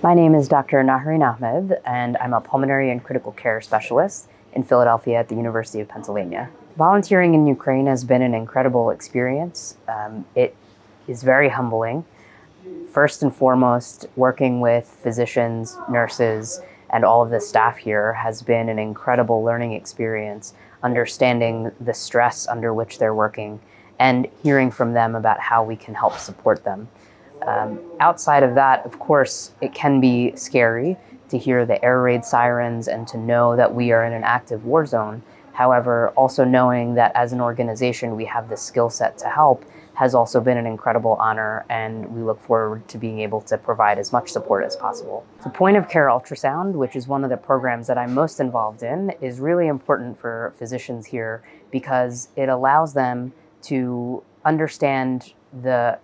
My name is Dr. Nahreen Ahmed, and I'm a pulmonary and critical care specialist in Philadelphia at the University of Pennsylvania. Volunteering in Ukraine has been an incredible experience. It is very humbling. First and foremost, working with physicians, nurses, and all of the staff here has been an incredible learning experience, understanding the stress under which they're working and hearing from them about how we can help support them. Outside of that, of course, it can be scary to hear the air raid sirens and to know that we are in an active war zone. However, also knowing that as an organization we have the skill set to help has also been an incredible honor, and we look forward to being able to provide as much support as possible. The point of care ultrasound, which is one of the programs that I'm most involved in, is really important for physicians here because it allows them to understand the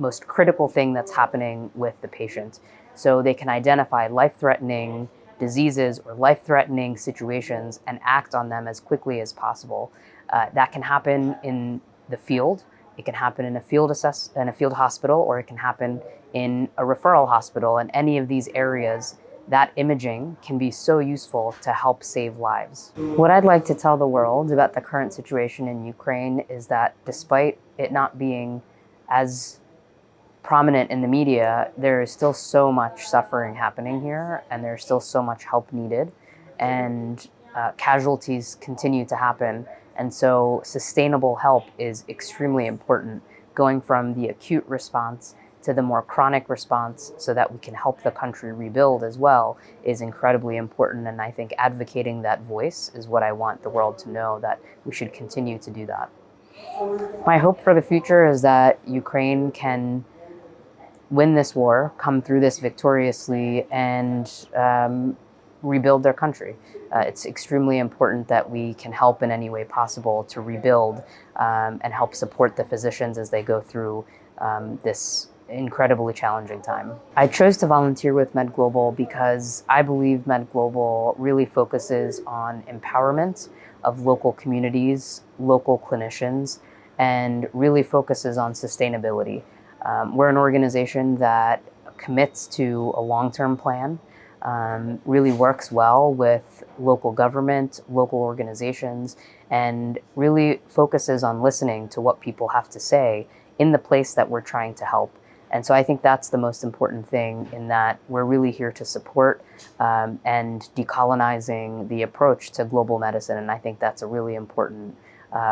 most critical thing that's happening with the patient. So they can identify life-threatening diseases or life-threatening situations and act on them as quickly as possible. That can happen in the field. It can happen in a field hospital, or it can happen in a referral hospital. In any of these areas, that imaging can be so useful to help save lives. What I'd like to tell the world about the current situation in Ukraine is that despite it not being as prominent in the media, there is still so much suffering happening here, and there's still so much help needed, and casualties continue to happen. And so sustainable help is extremely important, going from the acute response to the more chronic response so that we can help the country rebuild as well is incredibly important. And I think advocating that voice is what I want the world to know, that we should continue to do that. My hope for the future is that Ukraine can win this war, come through this victoriously, and rebuild their country. It's extremely important that we can help in any way possible to rebuild and help support the physicians as they go through this incredibly challenging time. I chose to volunteer with MedGlobal because I believe MedGlobal really focuses on empowerment of local communities, local clinicians, and really focuses on sustainability. We're an organization that commits to a long-term plan, really works well with local government, local organizations, and really focuses on listening to what people have to say in the place that we're trying to help. And so I think that's the most important thing, in that we're really here to support and decolonizing the approach to global medicine. And I think that's a really important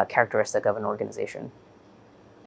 characteristic of an organization.